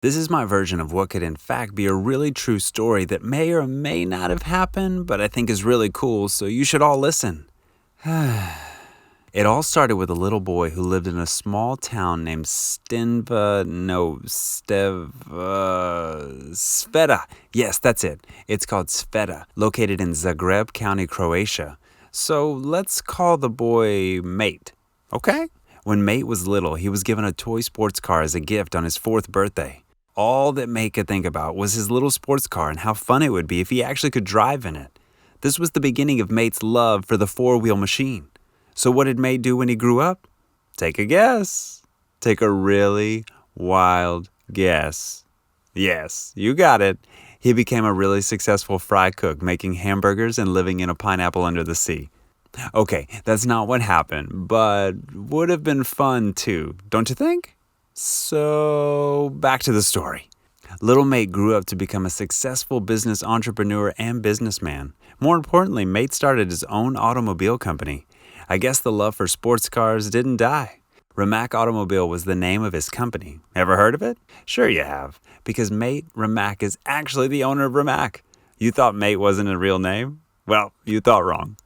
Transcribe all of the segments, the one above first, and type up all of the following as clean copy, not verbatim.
This is my version of what could in fact be a really true story that may or may not have happened, but I think is really cool, so you should all listen. It all started with a little boy who lived in a small town named Sveta. Yes, that's it. It's called Sveta, located in Zagreb County, Croatia. So let's call the boy Mate, okay? When Mate was little, he was given a toy sports car as a gift on his 4th birthday. All that Mate could think about was his little sports car and how fun it would be if he actually could drive in it. This was the beginning of Mate's love for the 4-wheel machine. So what did Mate do when he grew up? Take a guess. Take a really wild guess. Yes, you got it. He became a really successful fry cook, making hamburgers and living in a pineapple under the sea. Okay, that's not what happened, but would have been fun too, don't you think? So, back to the story. Little Mate grew up to become a successful business entrepreneur and businessman. More importantly, Mate started his own automobile company. I guess the love for sports cars didn't die. Rimac Automobile was the name of his company. Ever heard of it? Sure you have, because Mate Rimac is actually the owner of Rimac. You thought Mate wasn't a real name? Well, you thought wrong.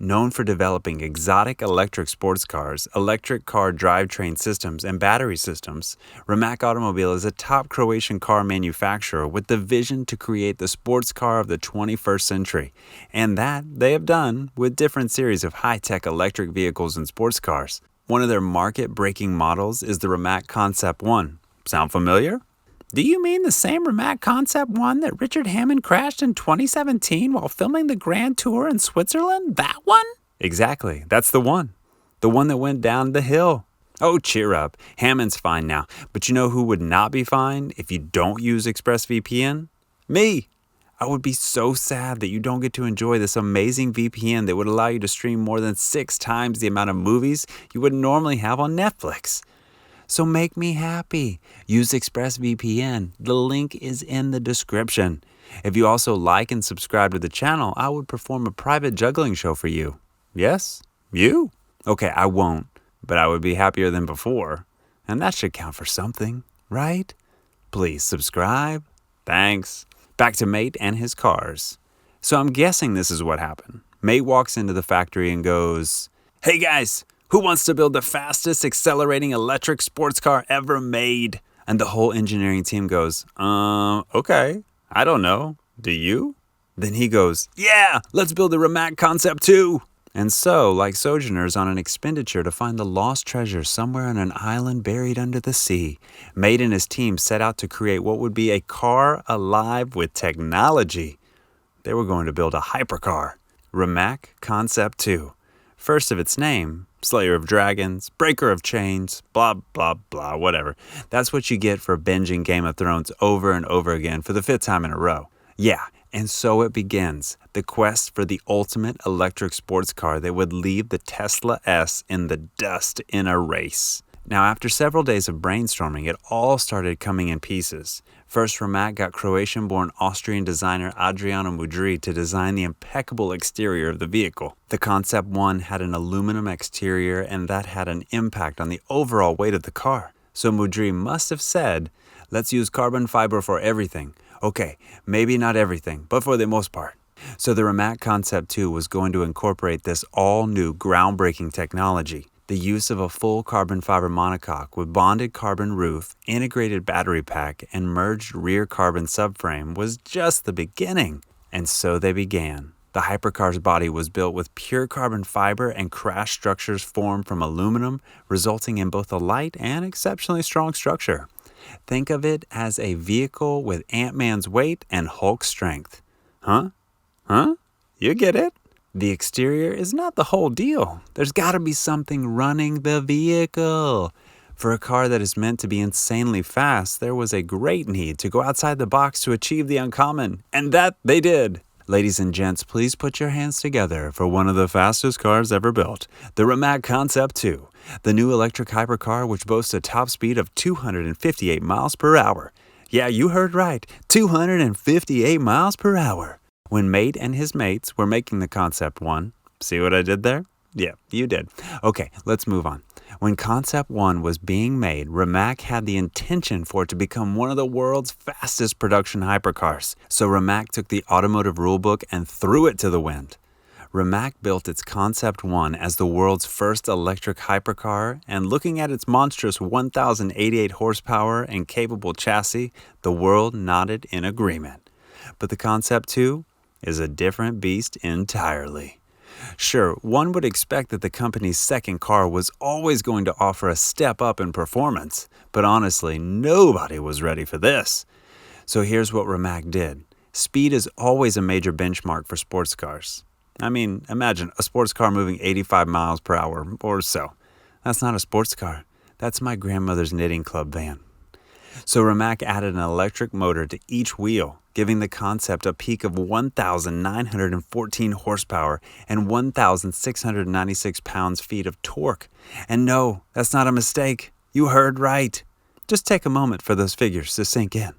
Known for developing exotic electric sports cars, electric car drivetrain systems, and battery systems, Rimac Automobile is a top Croatian car manufacturer with the vision to create the sports car of the 21st century. And that they have done with different series of high-tech electric vehicles and sports cars. One of their market-breaking models is the Rimac Concept One. Sound familiar? Do you mean the same Rimac Concept One that Richard Hammond crashed in 2017 while filming the Grand Tour in Switzerland? That one? Exactly, that's the one. The one that went down the hill. Oh, cheer up. Hammond's fine now. But you know who would not be fine if you don't use ExpressVPN? Me! I would be so sad that you don't get to enjoy this amazing VPN that would allow you to stream more than 6 times the amount of movies you would normally have on Netflix. So make me happy. Use ExpressVPN. The link is in the description. If you also like and subscribe to the channel, I would perform a private juggling show for you. Yes? You? Okay, I won't, but I would be happier than before. And that should count for something, right? Please subscribe. Thanks. Back to Mate and his cars. So I'm guessing this is what happened. Mate walks into the factory and goes, "Hey guys! Who wants to build the fastest accelerating electric sports car ever made?" And the whole engineering team goes, okay, I don't know. Do you? Then he goes, "Yeah, let's build the Rimac Concept Two." And so, like sojourners on an expenditure to find the lost treasure somewhere on an island buried under the sea, Mate and his team set out to create what would be a car alive with technology. They were going to build a hypercar, Rimac Concept Two. First of its name, Slayer of Dragons, Breaker of Chains, blah, blah, blah, whatever. That's what you get for binging Game of Thrones over and over again for the 5th time in a row. Yeah, and so it begins, the quest for the ultimate electric sports car that would leave the Tesla S in the dust in a race. Now, after several days of brainstorming, it all started coming in pieces. First, Rimac got Croatian-born Austrian designer Adriano Mudri to design the impeccable exterior of the vehicle. The Concept One had an aluminum exterior, and that had an impact on the overall weight of the car. So Mudri must have said, "Let's use carbon fiber for everything." Okay, maybe not everything, but for the most part. So the Rimac Concept Two was going to incorporate this all-new groundbreaking technology. The use of a full carbon fiber monocoque with bonded carbon roof, integrated battery pack, and merged rear carbon subframe was just the beginning. And so they began. The hypercar's body was built with pure carbon fiber and crash structures formed from aluminum, resulting in both a light and exceptionally strong structure. Think of it as a vehicle with Ant-Man's weight and Hulk strength. Huh? You get it? The exterior is not the whole deal. There's got to be something running the vehicle. For a car that is meant to be insanely fast, there was a great need to go outside the box to achieve the uncommon. And that they did. Ladies and gents, please put your hands together for one of the fastest cars ever built, the Rimac Concept Two, the new electric hypercar which boasts a top speed of 258 miles per hour. Yeah, you heard right, 258 miles per hour. When Mate and his mates were making the Concept One, see what I did there? Yeah, you did. Okay, let's move on. When Concept One was being made, Rimac had the intention for it to become one of the world's fastest production hypercars. So Rimac took the automotive rulebook and threw it to the wind. Rimac built its Concept One as the world's first electric hypercar, and looking at its monstrous 1,088 horsepower and capable chassis, the world nodded in agreement. But the Concept Two is a different beast entirely. Sure, one would expect that the company's second car was always going to offer a step up in performance, but honestly, nobody was ready for this. So here's what Rimac did. Speed is always a major benchmark for sports cars. I mean, imagine a sports car moving 85 miles per hour or so. That's not a sports car. That's my grandmother's knitting club van. So Rimac added an electric motor to each wheel, giving the Concept a peak of 1,914 horsepower and 1,696 pounds-feet of torque. And no, that's not a mistake. You heard right. Just take a moment for those figures to sink in.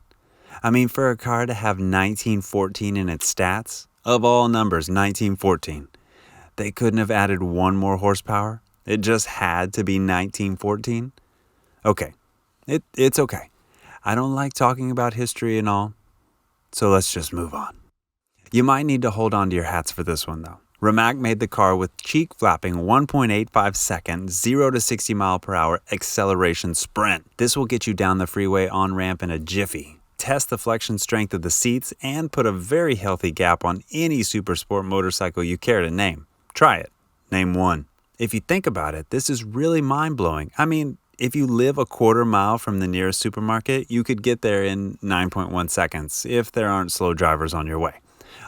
I mean, for a car to have 1914 in its stats, of all numbers, 1914, they couldn't have added one more horsepower? It just had to be 1914? Okay, it's okay. I don't like talking about history and all, so let's just move on. You might need to hold on to your hats for this one, though. Rimac made the car with cheek-flapping 1.85 second 0 to 60 mile per hour acceleration sprint. This will get you down the freeway on-ramp in a jiffy, test the flexion strength of the seats, and put a very healthy gap on any super sport motorcycle you care to name. Try it. Name one. If you think about it, this is really mind-blowing. I mean, if you live a quarter mile from the nearest supermarket, you could get there in 9.1 seconds if there aren't slow drivers on your way.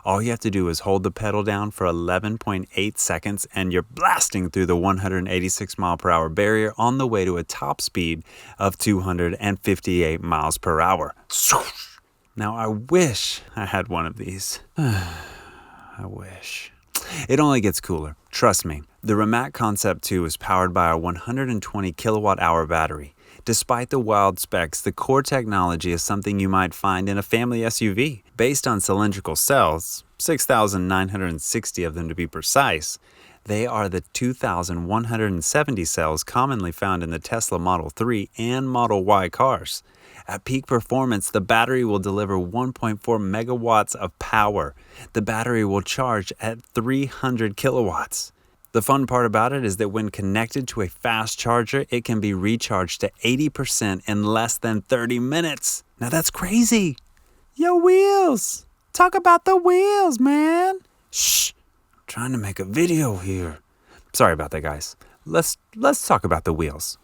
All you have to do is hold the pedal down for 11.8 seconds and you're blasting through the 186 mile per hour barrier on the way to a top speed of 258 miles per hour. Now, I wish I had one of these. I wish. It only gets cooler. Trust me. The Rimac Concept Two is powered by a 120 kilowatt-hour battery. Despite the wild specs, the core technology is something you might find in a family SUV. Based on cylindrical cells, 6,960 of them to be precise, they are the 2,170 cells commonly found in the Tesla Model 3 and Model Y cars. At peak performance, the battery will deliver 1.4 megawatts of power. The battery will charge at 300 kilowatts. The fun part about it is that when connected to a fast charger, it can be recharged to 80% in less than 30 minutes. Now that's crazy. Yo, wheels. Talk about the wheels, man. Shh. I'm trying to make a video here. Sorry about that, guys. Let's talk about the wheels.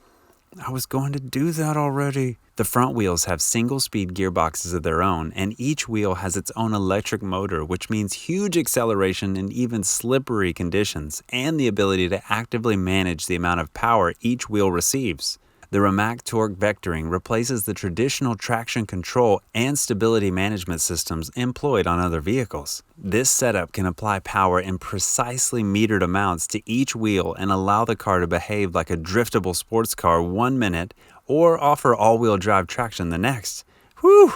I was going to do that already. The front wheels have single-speed gearboxes of their own, and each wheel has its own electric motor, which means huge acceleration in even slippery conditions, and the ability to actively manage the amount of power each wheel receives. The Rimac torque vectoring replaces the traditional traction control and stability management systems employed on other vehicles. This setup can apply power in precisely metered amounts to each wheel and allow the car to behave like a driftable sports car 1 minute or offer all-wheel drive traction the next. Whew!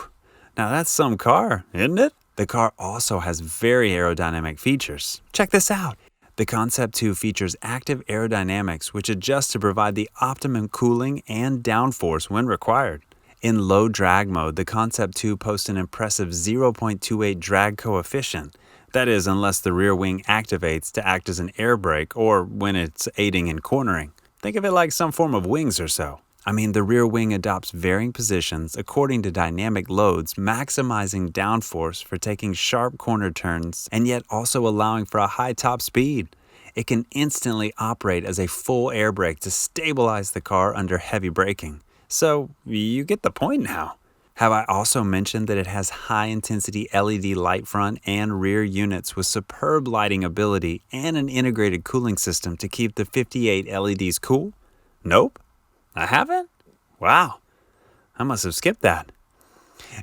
Now that's some car, isn't it? The car also has very aerodynamic features. Check this out. The Concept Two features active aerodynamics, which adjust to provide the optimum cooling and downforce when required. In low drag mode, the Concept Two posts an impressive 0.28 drag coefficient. That is, unless the rear wing activates to act as an air brake or when it's aiding in cornering. Think of it like some form of wings or so. I mean, the rear wing adopts varying positions according to dynamic loads, maximizing downforce for taking sharp corner turns and yet also allowing for a high top speed. It can instantly operate as a full air brake to stabilize the car under heavy braking. So, you get the point now. Have I also mentioned that it has high-intensity LED light front and rear units with superb lighting ability and an integrated cooling system to keep the 58 LEDs cool? Nope. I haven't? Wow. I must have skipped that.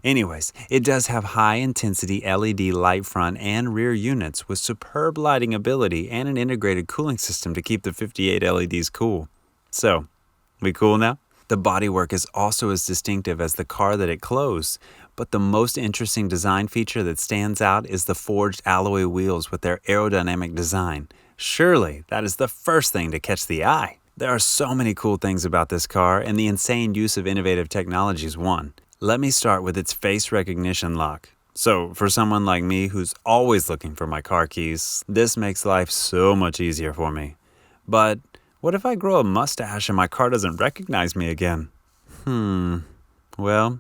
Anyways, it does have high-intensity LED light front and rear units with superb lighting ability and an integrated cooling system to keep the 58 LEDs cool. So, we cool now? The bodywork is also as distinctive as the car that it closed, but the most interesting design feature that stands out is the forged alloy wheels with their aerodynamic design. Surely, that is the first thing to catch the eye. There are so many cool things about this car, and the insane use of innovative technology is one. Let me start with its face recognition lock. So, for someone like me who's always looking for my car keys, this makes life so much easier for me. But what if I grow a mustache and my car doesn't recognize me again? Well,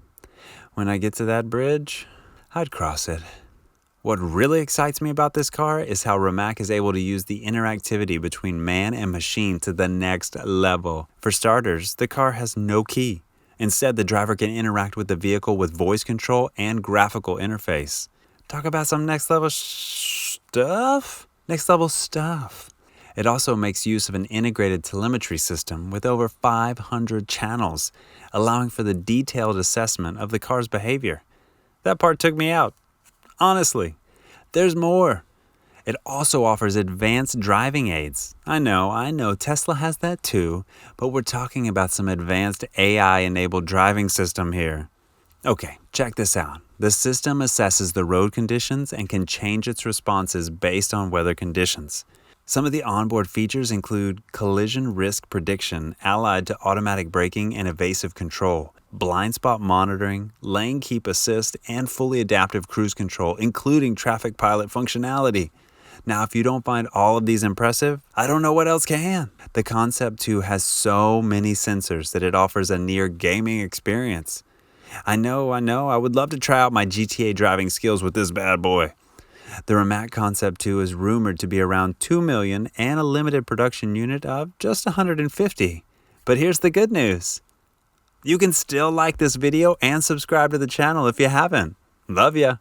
when I get to that bridge, I'd cross it. What really excites me about this car is how Rimac is able to use the interactivity between man and machine to the next level. For starters, the car has no key. Instead, the driver can interact with the vehicle with voice control and graphical interface. Talk about some next level stuff? Next level stuff. It also makes use of an integrated telemetry system with over 500 channels, allowing for the detailed assessment of the car's behavior. That part took me out. Honestly, there's more. It also offers advanced driving aids. I know, Tesla has that too, but we're talking about some advanced AI-enabled driving system here. Okay, check this out. The system assesses the road conditions and can change its responses based on weather conditions. Some of the onboard features include collision risk prediction allied to automatic braking and evasive control, blind spot monitoring, lane keep assist, and fully adaptive cruise control, including traffic pilot functionality. Now, if you don't find all of these impressive, I don't know what else can. The Concept Two has so many sensors that it offers a near gaming experience. I know, I would love to try out my GTA driving skills with this bad boy. The Rimac Concept Two is rumored to be around $2 million and a limited production unit of just 150. But here's the good news. You can still like this video and subscribe to the channel if you haven't. Love ya.